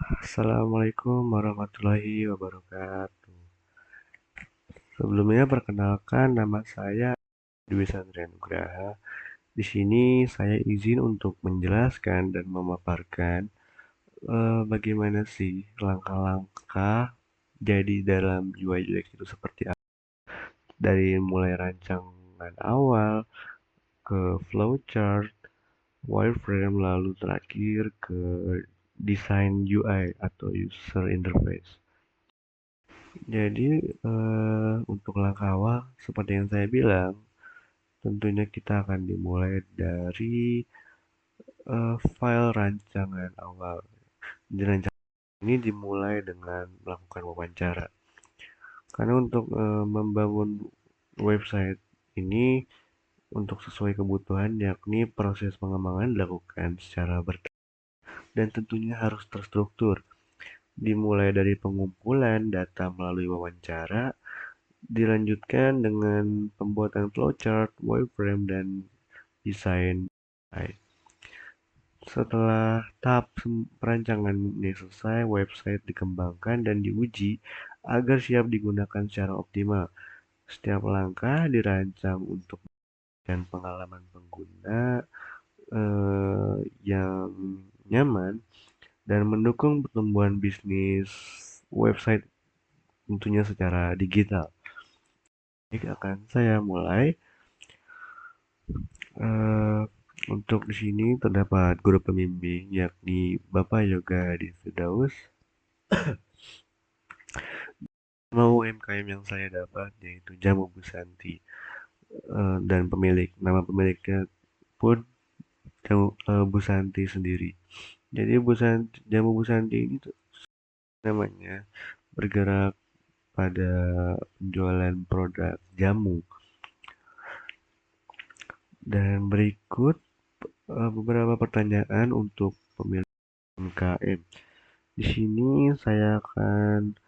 Assalamualaikum warahmatullahi wabarakatuh. Sebelumnya perkenalkan nama saya Dwi Sandria Nugraha. Di sini saya izin untuk menjelaskan dan memaparkan bagaimana sih langkah-langkah jadi dalam UI UX itu seperti apa. Dari mulai rancangan awal ke flowchart, wireframe, lalu terakhir ke desain UI atau user interface. Jadi, untuk langkah awal seperti yang saya bilang, tentunya kita akan dimulai dari, file rancangan awal. Di rancangan ini dimulai dengan melakukan wawancara. Karena untuk, membangun website ini untuk sesuai kebutuhan, yakni proses pengembangan dilakukan secara bertahap dan tentunya harus terstruktur. Dimulai dari pengumpulan data melalui wawancara, dilanjutkan dengan pembuatan flowchart, wireframe, dan desain. Setelah tahap perancangan ini selesai, website dikembangkan dan diuji agar siap digunakan secara optimal. Setiap langkah dirancang untuk memberikan pengalaman pengguna yang nyaman dan mendukung pertumbuhan bisnis website tentunya secara digital. Jadi akan saya mulai. Eh, untuk di sini terdapat guru pembimbing yakni Bapak Yoga Hadi Firdaus. Nama UMKM yang saya dapat yaitu Jamu Busanti. Dan nama pemiliknya pun Busanti sendiri. Jadi Jamu Busanti ini tuh namanya bergerak pada penjualan produk jamu. Dan berikut beberapa pertanyaan untuk pemilik UMKM. Di sini saya akan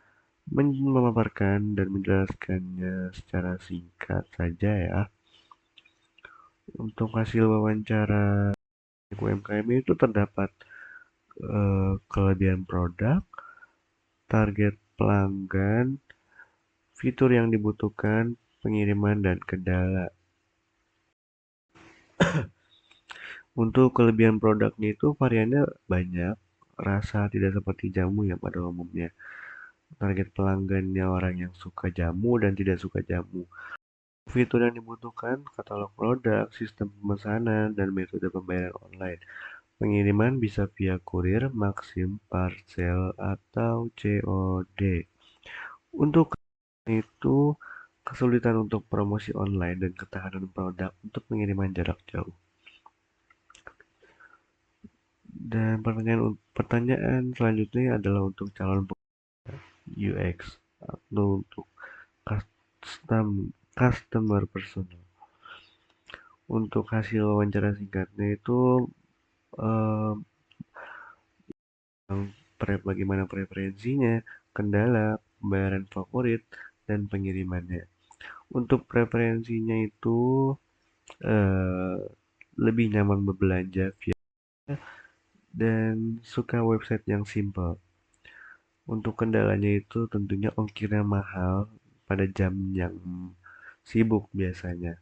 memaparkan dan menjelaskannya secara singkat saja ya. Untuk hasil wawancara UMKM itu terdapat kelebihan produk, target pelanggan, fitur yang dibutuhkan, pengiriman dan kendala. Untuk kelebihan produknya itu variannya banyak, rasa tidak seperti jamu ya pada umumnya. Target pelanggannya orang yang suka jamu dan tidak suka jamu. Fitur yang dibutuhkan, katalog produk, sistem pemesanan, dan metode pembayaran online. Pengiriman bisa via kurir, Maxim, parcel, atau COD. Untuk itu, kesulitan untuk promosi online dan ketahanan produk untuk pengiriman jarak jauh. Dan pertanyaan selanjutnya adalah untuk calon UX atau untuk customer personal. Untuk hasil wawancara singkatnya itu eh, bagaimana preferensinya, kendala, pembayaran favorit, dan pengirimannya. Untuk preferensinya itu eh, lebih nyaman berbelanja via dan suka website yang simple. Untuk kendalanya itu tentunya ongkirnya mahal pada jam yang sibuk biasanya.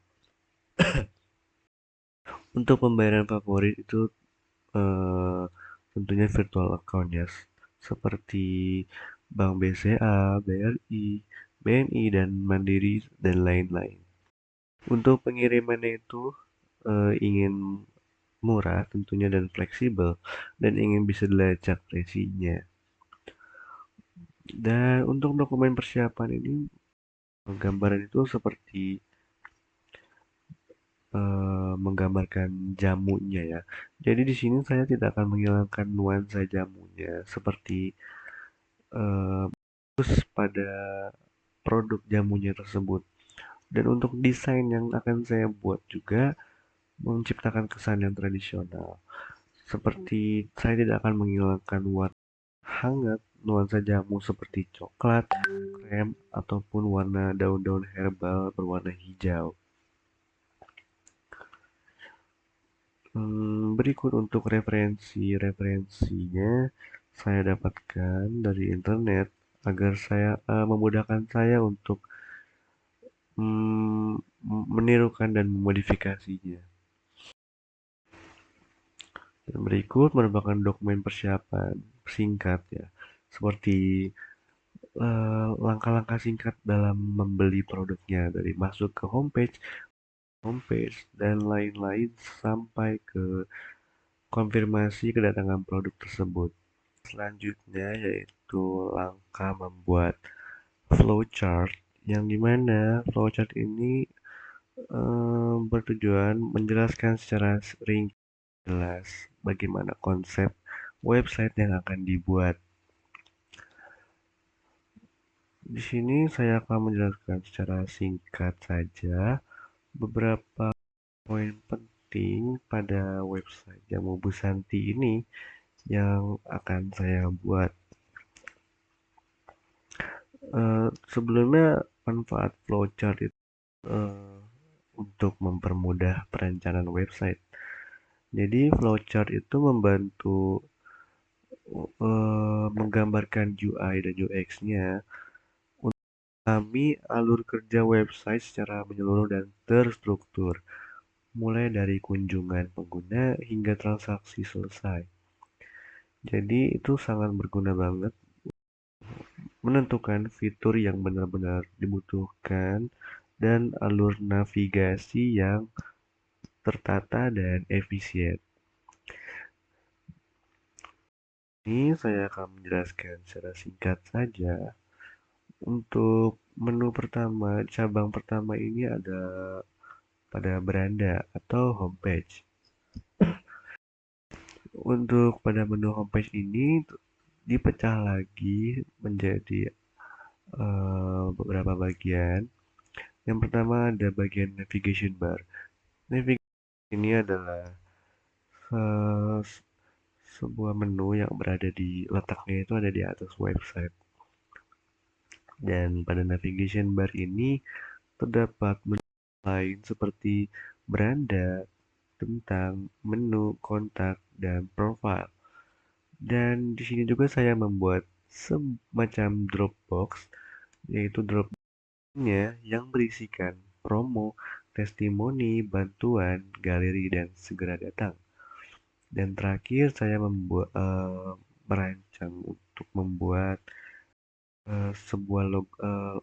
Untuk pembayaran favorit itu eh, tentunya virtual account ya, seperti Bank BCA, BRI, BNI, dan Mandiri, dan lain-lain. Untuk pengirimannya itu ingin murah tentunya dan fleksibel, dan ingin bisa dilacak resinya. Dan untuk dokumen persiapan ini, gambaran itu seperti menggambarkan jamunya ya. Jadi di sini saya tidak akan menghilangkan nuansa jamunya seperti eh, pada produk jamunya tersebut. Dan untuk desain yang akan saya buat juga menciptakan kesan yang tradisional. Seperti saya tidak akan menghilangkan warna hangat, nuansa jamu seperti coklat, krem, ataupun warna daun-daun herbal berwarna hijau. Berikut untuk referensinya, saya dapatkan dari internet agar saya memudahkan saya untuk mm, menirukan dan memodifikasinya. Dan berikut merupakan dokumen persiapan singkat ya, seperti langkah-langkah singkat dalam membeli produknya dari masuk ke homepage dan lain-lain sampai ke konfirmasi kedatangan produk tersebut. Selanjutnya yaitu langkah membuat flowchart yang dimana flowchart ini bertujuan menjelaskan secara ringkas jelas bagaimana konsep website yang akan dibuat. Di sini saya akan menjelaskan secara singkat saja beberapa poin penting pada website Jamu Busanti ini yang akan saya buat. Sebelumnya manfaat flowchart itu eh, untuk mempermudah perencanaan website. Jadi flowchart itu membantu menggambarkan UI dan UX-nya untuk kami alur kerja website secara menyeluruh dan terstruktur, mulai dari kunjungan pengguna hingga transaksi selesai. Jadi itu sangat berguna banget menentukan fitur yang benar-benar dibutuhkan dan alur navigasi yang tertata dan efisien. Ini saya akan menjelaskan secara singkat saja. Untuk menu pertama, cabang pertama ini ada pada beranda atau homepage. Untuk pada menu homepage ini dipecah lagi menjadi beberapa bagian. Yang pertama ada bagian navigation bar. Navigation ini adalah uh, sebuah menu yang berada di letaknya itu ada di atas website. Dan pada navigation bar ini terdapat menu lain seperti beranda, tentang, menu, kontak, dan profile. Dan di sini juga saya membuat semacam Dropbox, yaitu Dropbox-nya yang berisikan promo, testimoni, bantuan, galeri, dan segera datang. Dan terakhir saya merancang untuk membuat sebuah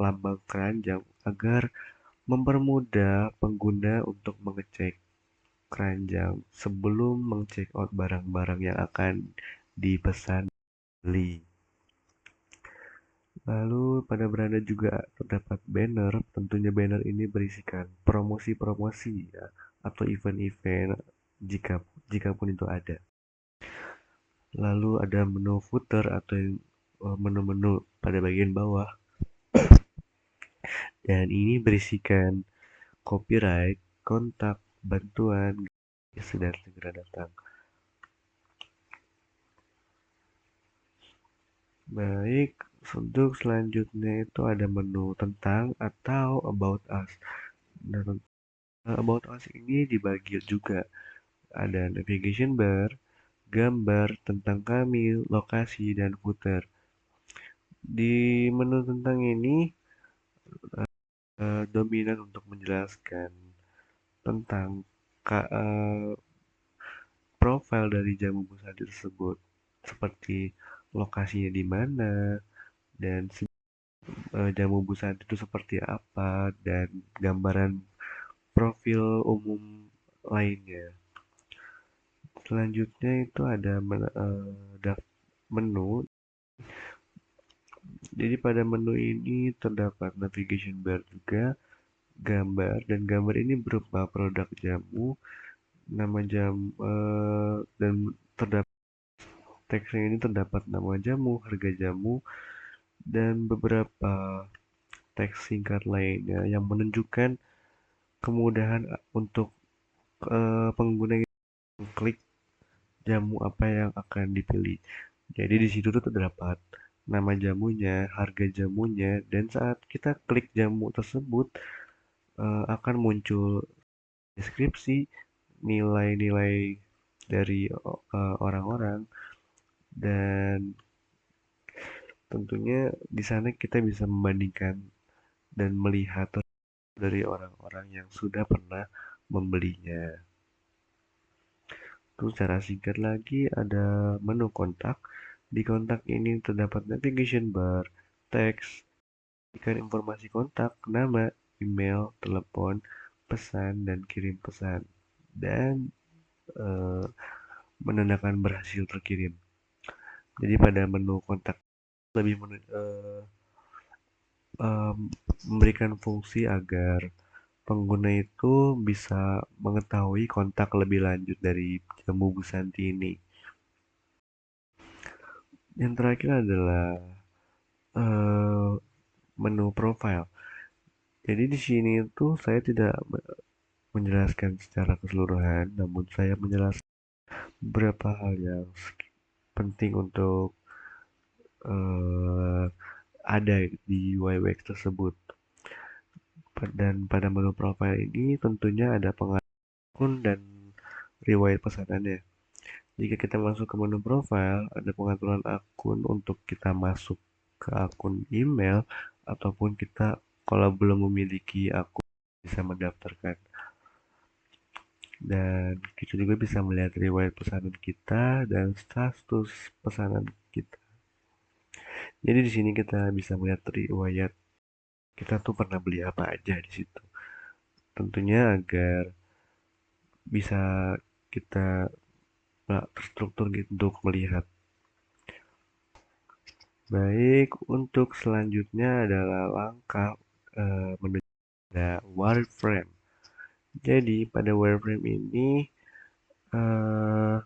lambang keranjang agar mempermudah pengguna untuk mengecek keranjang sebelum mengcheck out barang-barang yang akan dipesan beli. Lalu pada beranda juga terdapat banner, tentunya banner ini berisikan promosi-promosi ya, atau event-event jika jikapun itu ada. Lalu ada menu footer atau menu-menu pada bagian bawah dan ini berisikan copyright, kontak, bantuan, dan segera datang. Baik, untuk selanjutnya itu ada menu tentang atau about us. Nah, about us ini dibagi juga. Ada navigation bar, gambar tentang kami, lokasi, dan footer. Di menu tentang ini dominan untuk menjelaskan tentang profil dari jamu busadi tersebut, seperti lokasinya di mana dan jamu busadi itu seperti apa dan gambaran profil umum lainnya. Selanjutnya itu ada menu. Jadi pada menu ini terdapat navigation bar juga, gambar dan gambar ini berupa produk jamu, nama jam dan terdapat teksnya ini terdapat nama jamu, harga jamu, dan beberapa teks singkat lainnya yang menunjukkan kemudahan untuk pengguna yang klik jamu apa yang akan dipilih. Jadi di situ tuh terdapat nama jamunya, harga jamunya, dan saat kita klik jamu tersebut akan muncul deskripsi, nilai-nilai dari orang-orang, Dan tentunya di sana kita bisa membandingkan dan melihat dari orang-orang yang sudah pernah membelinya. Terus secara singkat lagi ada menu kontak. Di kontak ini terdapat navigation bar, teks, berikan informasi kontak, nama, email, telepon, pesan, dan kirim pesan. Dan eh, menandakan berhasil terkirim. Jadi pada menu kontak lebih memberikan fungsi agar pengguna itu bisa mengetahui kontak lebih lanjut dari jamu Bu Santi ini. Yang terakhir adalah eh, menu profile. Jadi di sini itu saya tidak menjelaskan secara keseluruhan, namun saya menjelaskan beberapa hal yang penting untuk eh, ada di UI UX tersebut. Dan pada menu profile ini tentunya ada pengaturan dan riwayat pesanannya. Jika kita masuk ke menu profile, ada pengaturan akun untuk kita masuk ke akun email ataupun kita kalau belum memiliki akun bisa mendaftarkan. Dan kita juga bisa melihat riwayat pesanan kita dan status pesanan kita. Jadi di sini kita bisa melihat riwayat kita tuh pernah beli apa aja di situ. Tentunya agar bisa kita terstruktur gitu untuk melihat. Baik, untuk selanjutnya adalah langkah menuju wireframe. Jadi pada wireframe ini eh,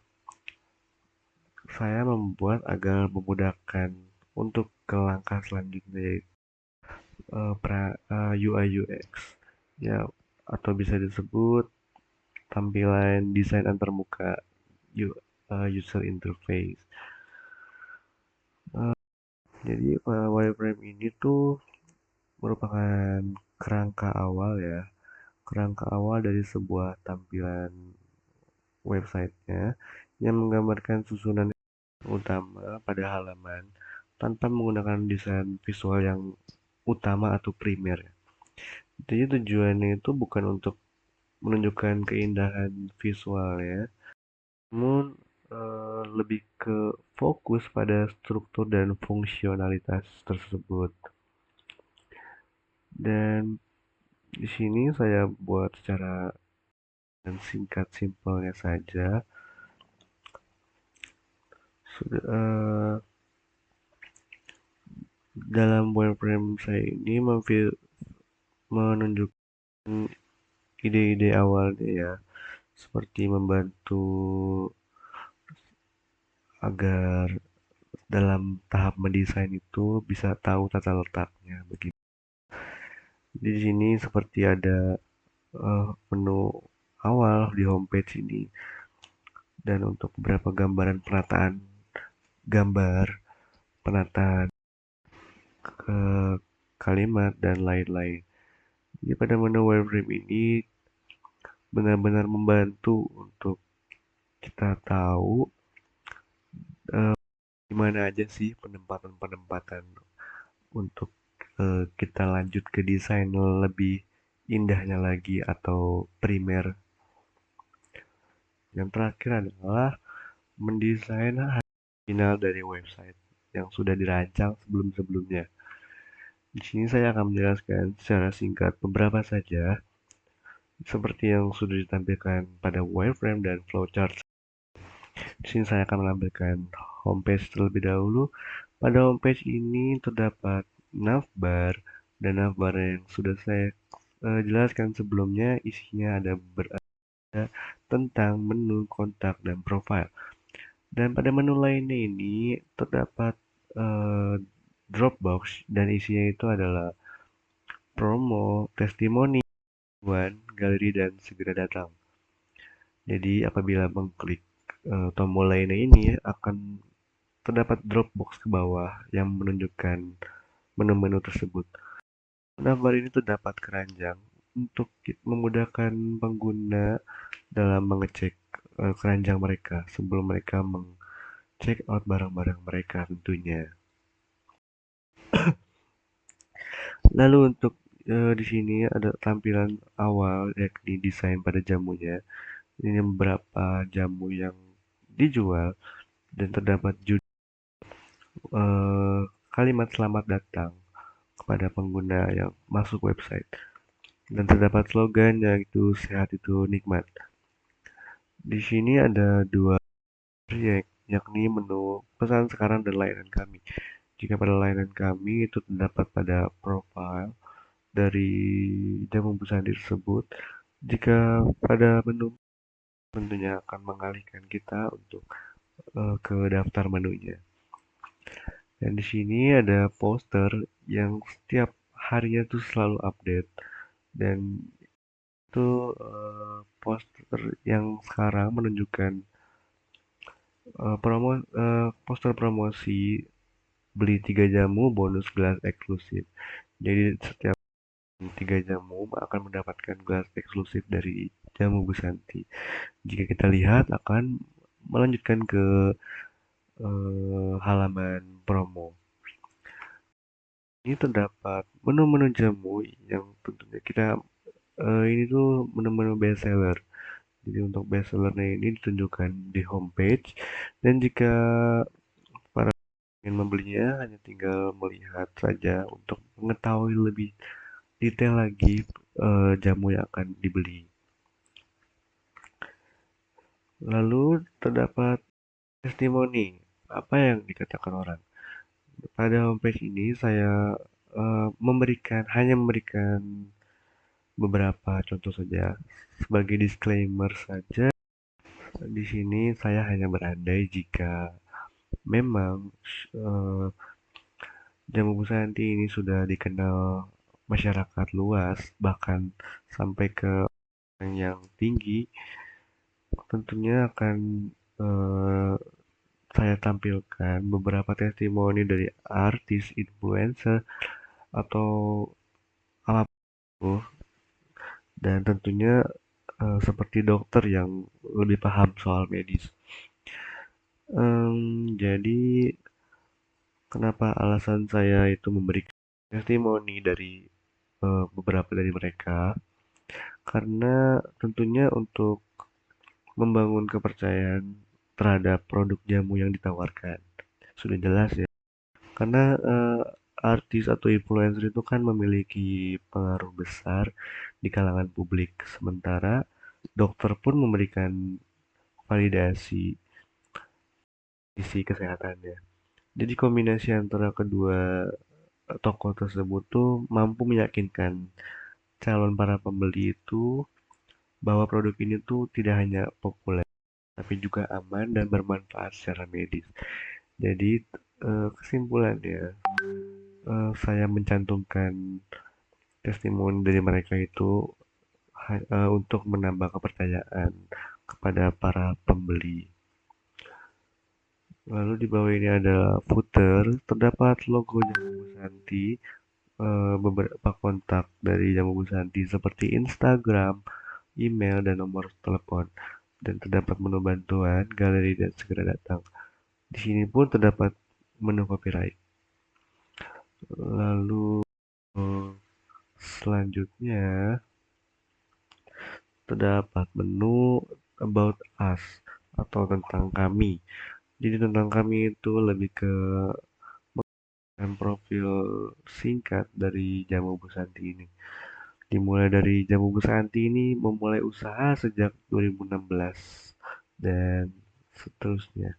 saya membuat agar memudahkan untuk ke langkah selanjutnya yaitu UI UX ya, atau bisa disebut tampilan desain antarmuka user interface. Jadi wireframe ini tuh merupakan kerangka awal ya, kerangka awal dari sebuah tampilan websitenya yang menggambarkan susunan utama pada halaman tanpa menggunakan desain visual yang utama atau primer. Jadi tujuannya itu bukan untuk menunjukkan keindahan visual ya, namun lebih ke fokus pada struktur dan fungsionalitas tersebut. Dan di sini saya buat secara dan singkat simpelnya saja. Sudah, dalam wireframe saya ini menunjukkan ide-ide awalnya ya, seperti membantu agar dalam tahap mendesain itu bisa tahu tata letaknya begitu. Di sini seperti ada menu awal di homepage ini dan untuk beberapa gambaran penataan gambar, penataan ke kalimat dan lain-lain. Jadi pada menu wireframe ini benar-benar membantu untuk kita tahu di mana aja sih penempatan-penempatan untuk kita lanjut ke desain lebih indahnya lagi atau primer. Yang terakhir adalah mendesain final dari website yang sudah dirancang sebelum-sebelumnya. Di sini saya akan menjelaskan secara singkat beberapa saja seperti yang sudah ditampilkan pada wireframe dan flowchart. Di sini saya akan menampilkan homepage terlebih dahulu. Pada homepage ini terdapat navbar dan navbar yang sudah saya jelaskan sebelumnya isinya ada tentang menu, kontak, dan profile. Dan pada menu lainnya ini terdapat uh, Dropbox dan isinya itu adalah promo, testimoni, galeri, dan segera datang. Jadi apabila mengklik tombol lainnya ini akan terdapat Dropbox ke bawah yang menunjukkan menu-menu tersebut. Navbar ini terdapat keranjang untuk memudahkan pengguna dalam mengecek keranjang mereka sebelum mereka check out barang-barang mereka tentunya. Lalu untuk di sini ada tampilan awal yakni desain pada jamunya. Ini beberapa jamu yang dijual dan terdapat eh, kalimat selamat datang kepada pengguna yang masuk website. Dan terdapat slogan yaitu sehat itu nikmat. Di sini ada dua proyek, yakni menu pesan sekarang dan layanan kami. Jika pada layanan kami itu terdapat pada profile dari jamu busandi tersebut, jika pada menu tentunya akan mengalihkan kita untuk ke daftar menunya. Dan di sini ada poster yang setiap harinya tuh selalu update dan itu poster yang sekarang menunjukkan poster promosi beli 3 jamu bonus gelas eksklusif. Jadi setiap 3 jamu akan mendapatkan gelas eksklusif dari jamu Busanti. Jika kita lihat akan melanjutkan ke halaman promo. Ini terdapat menu-menu jamu yang tentunya ini tuh menu-menu best seller. Jadi untuk best sellernya ini ditunjukkan di homepage dan jika para ingin membelinya hanya tinggal melihat saja untuk mengetahui lebih detail lagi jamu yang akan dibeli. Lalu terdapat testimoni. Apa yang dikatakan orang? Pada homepage ini saya hanya memberikan beberapa contoh saja sebagai disclaimer saja. Di sini saya hanya berandai jika memang eh, jamu Busanti ini sudah dikenal masyarakat luas, bahkan sampai ke orang yang tinggi, tentunya akan eh, saya tampilkan beberapa testimoni dari artis, influencer, atau apapun, dan tentunya seperti dokter yang lebih paham soal medis. Jadi kenapa alasan saya itu memberikan testimoni dari beberapa dari mereka? Karena tentunya untuk membangun kepercayaan terhadap produk jamu yang ditawarkan. Sudah jelas ya. Karena artis atau influencer itu kan memiliki pengaruh besar di kalangan publik. Sementara dokter pun memberikan validasi isi kesehatannya. Jadi kombinasi antara kedua tokoh tersebut tuh mampu meyakinkan calon para pembeli itu bahwa produk ini tuh tidak hanya populer, tapi juga aman dan bermanfaat secara medis. Jadi kesimpulannya, saya mencantumkan testimoni dari mereka itu untuk menambah kepercayaan kepada para pembeli. Lalu di bawah ini ada footer, terdapat logo Jamu Busanti, beberapa kontak dari Jamu Busanti seperti Instagram, email, dan nomor telepon. Dan terdapat menu bantuan, galeri, dan segera datang. Di sini pun terdapat menu copyright. Lalu selanjutnya terdapat menu About Us atau tentang kami. Jadi tentang kami itu lebih ke profil singkat dari Jamu Busanti ini. Dimulai dari Jamu Busanti ini memulai usaha sejak 2016 dan seterusnya.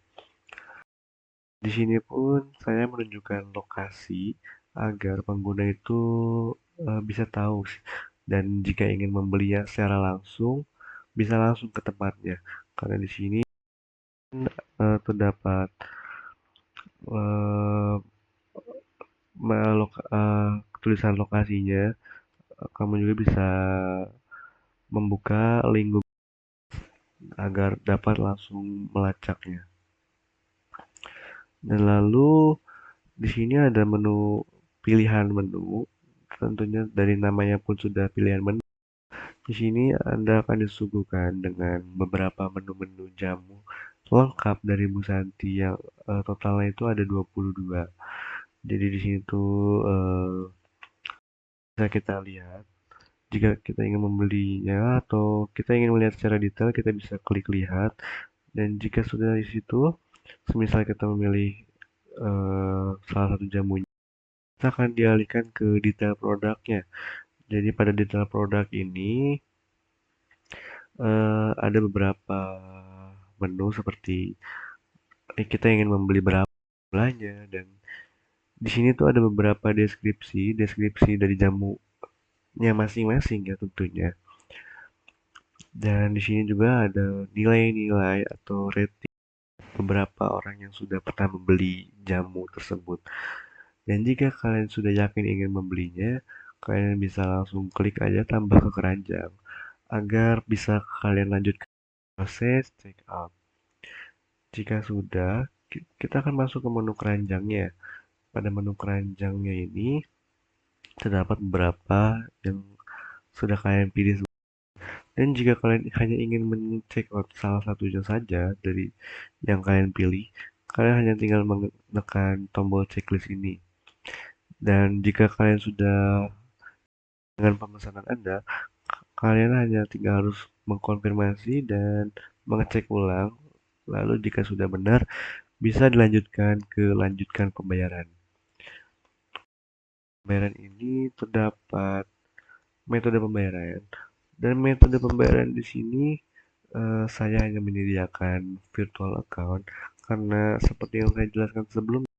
Di sini pun saya menunjukkan lokasi agar pengguna itu bisa tahu dan jika ingin membelinya secara langsung bisa langsung ke tempatnya. Karena di sini terdapat eh, tulisan lokasinya. Kamu juga bisa membuka link Google agar dapat langsung melacaknya. Dan lalu di sini ada menu pilihan menu. Tentunya dari namanya pun sudah pilihan menu. Di sini Anda akan disuguhkan dengan beberapa menu-menu jamu lengkap dari Bu Santi yang totalnya itu ada 22. Jadi di sini tuh bisa kita lihat jika kita ingin membelinya atau kita ingin melihat secara detail kita bisa klik lihat, dan jika sudah di situ semisal kita memilih salah satu jamunya, kita akan dialihkan ke detail produknya. Jadi pada detail produk ini ada beberapa menu seperti kita ingin membeli berapa jumlahnya, dan di sini tuh ada beberapa deskripsi dari jamunya masing-masing ya tentunya. Dan di sini juga ada nilai-nilai atau rating beberapa orang yang sudah pernah membeli jamu tersebut. Dan jika kalian sudah yakin ingin membelinya, kalian bisa langsung klik aja tambah ke keranjang agar bisa kalian lanjutkan proses check out. Jika sudah, kita akan masuk ke menu keranjangnya. Pada menu keranjangnya ini terdapat beberapa yang sudah kalian pilih. Dan jika kalian hanya ingin men-check out salah satunya saja dari yang kalian pilih, kalian hanya tinggal menekan tombol checklist ini. Dan jika kalian sudah dengan pemesanan Anda, kalian hanya tinggal harus mengkonfirmasi dan mengecek ulang. Lalu jika sudah benar, bisa dilanjutkan ke lanjutkan pembayaran. Pembayaran ini terdapat metode pembayaran. Dan metode pembayaran di sini saya hanya menyediakan virtual account karena seperti yang saya jelaskan sebelumnya,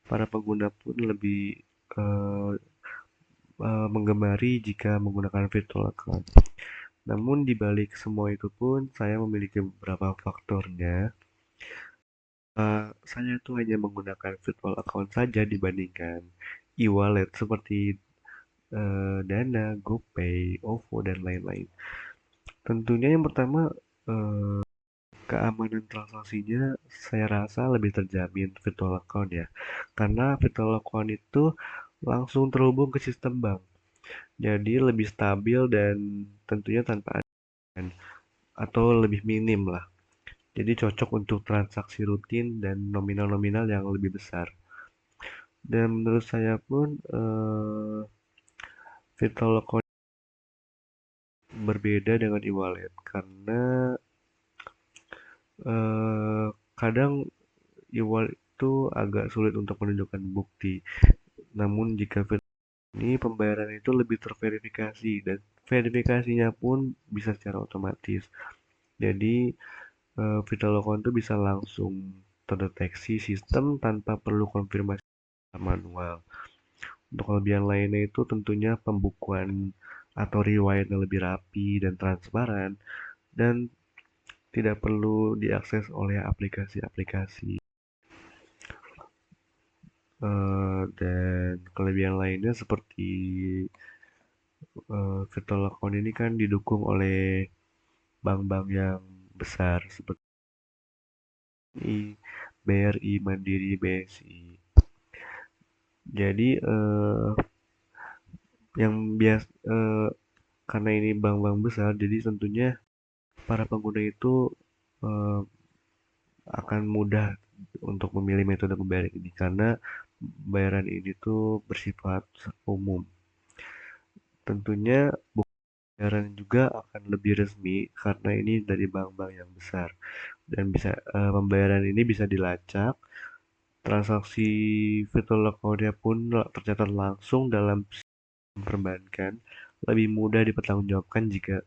para pengguna pun lebih eh, menggemari jika menggunakan virtual account. Namun di balik semua itu pun saya memiliki beberapa faktornya. Saya tuh hanya menggunakan virtual account saja dibandingkan e-wallet seperti Dana, GoPay, OVO, dan lain-lain. Tentunya yang pertama, eh, keamanan transaksinya saya rasa lebih terjamin virtual account ya. Karena virtual account itu langsung terhubung ke sistem bank. Jadi lebih stabil dan tentunya tanpa admin atau lebih minim lah. Jadi cocok untuk transaksi rutin dan nominal-nominal yang lebih besar. Dan menurut saya pun virtual account berbeda dengan e-wallet karena eh, kadang e-wallet itu agak sulit untuk menunjukkan bukti. Namun jika ini pembayaran itu lebih terverifikasi dan verifikasinya pun bisa secara otomatis. Jadi virtual account itu bisa langsung terdeteksi sistem tanpa perlu konfirmasi manual. Untuk kelebihan lainnya itu tentunya pembukuan atau riwayat yang lebih rapi dan transparan, dan tidak perlu diakses oleh aplikasi-aplikasi. Dan kelebihan lainnya seperti virtual account ini kan didukung oleh bank-bank yang besar seperti BRI, Mandiri, BSI. Jadi yang bias karena ini bank-bank besar, jadi tentunya para pengguna itu eh, akan mudah untuk memilih metode pembayaran ini karena pembayaran ini tuh bersifat umum. Tentunya pembayaran juga akan lebih resmi karena ini dari bank-bank yang besar, dan bisa pembayaran ini bisa dilacak. Transaksi virtual account-nya pun tercatat langsung dalam perbankan, lebih mudah dipertanggungjawabkan jika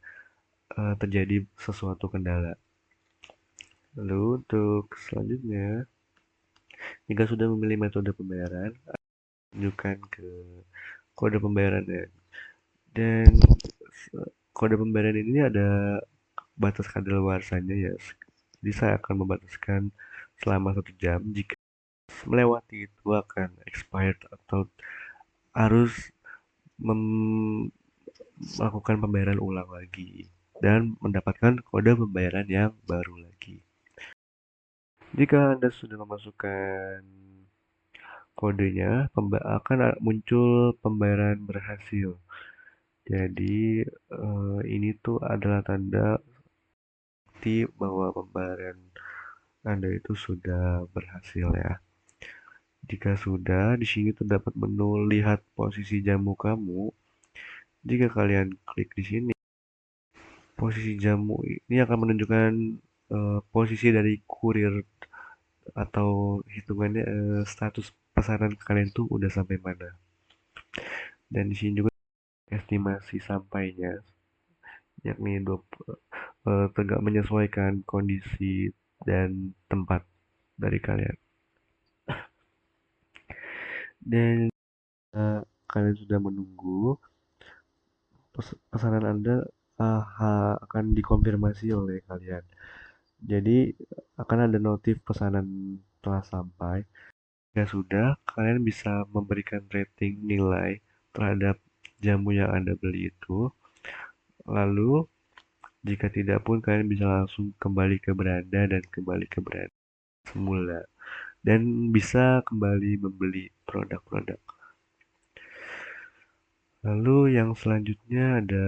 terjadi sesuatu kendala. Lalu untuk selanjutnya, jika sudah memilih metode pembayaran, tunjukkan ke kode pembayarannya. Dan kode pembayaran ini ada batas kadaluarsanya ya. Jadi saya akan membataskan selama 1 jam. Jika melewati itu akan expired atau harus melakukan pembayaran ulang lagi dan mendapatkan kode pembayaran yang baru lagi. Jika Anda sudah memasukkan kodenya, akan muncul pembayaran berhasil. Jadi ini tuh adalah tanda bukti bahwa pembayaran Anda itu sudah berhasil ya. Jika sudah, di sini terdapat menu lihat posisi jamu kamu. Jika kalian klik di sini, posisi jamu ini akan menunjukkan posisi dari kurir atau hitungannya status pesanan kalian tuh udah sampai mana. Dan di sini juga estimasi sampainya, yakni tegak menyesuaikan kondisi dan tempat dari kalian. Dan kalian sudah menunggu, pesanan Anda akan dikonfirmasi oleh kalian. Jadi akan ada notif pesanan telah sampai. Jika sudah, kalian bisa memberikan rating nilai terhadap jamu yang Anda beli itu. Lalu, jika tidak pun kalian bisa langsung kembali ke beranda dan kembali ke beranda semula. Dan bisa kembali membeli produk-produk. Lalu yang selanjutnya ada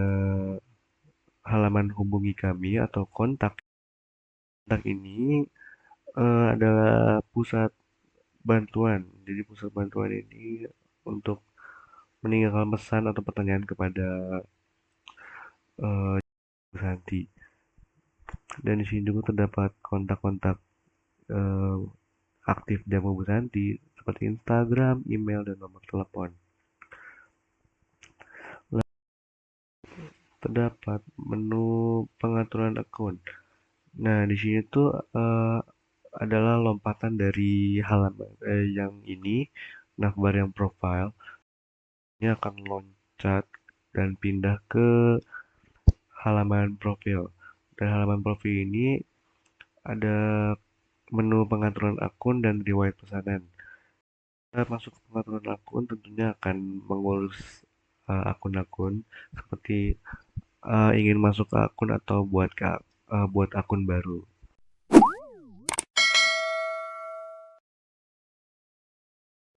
halaman hubungi kami atau kontak. Kontak ini adalah pusat bantuan. Jadi pusat bantuan ini untuk meninggalkan pesan atau pertanyaan kepada uh, Santi. Dan di sini juga terdapat kontak-kontak uh, aktif Jamu Bu Santi seperti Instagram, email, dan nomor telepon. Lalu terdapat menu pengaturan akun. Nah, di sini tuh adalah lompatan dari halaman yang ini, navbar yang profile, ini akan loncat dan pindah ke halaman profil. Dan halaman profil ini ada menu pengaturan akun dan riwayat pesanan. Kita masuk ke pengaturan akun tentunya akan mengurus akun-akun seperti ingin masuk ke akun atau buat akun baru.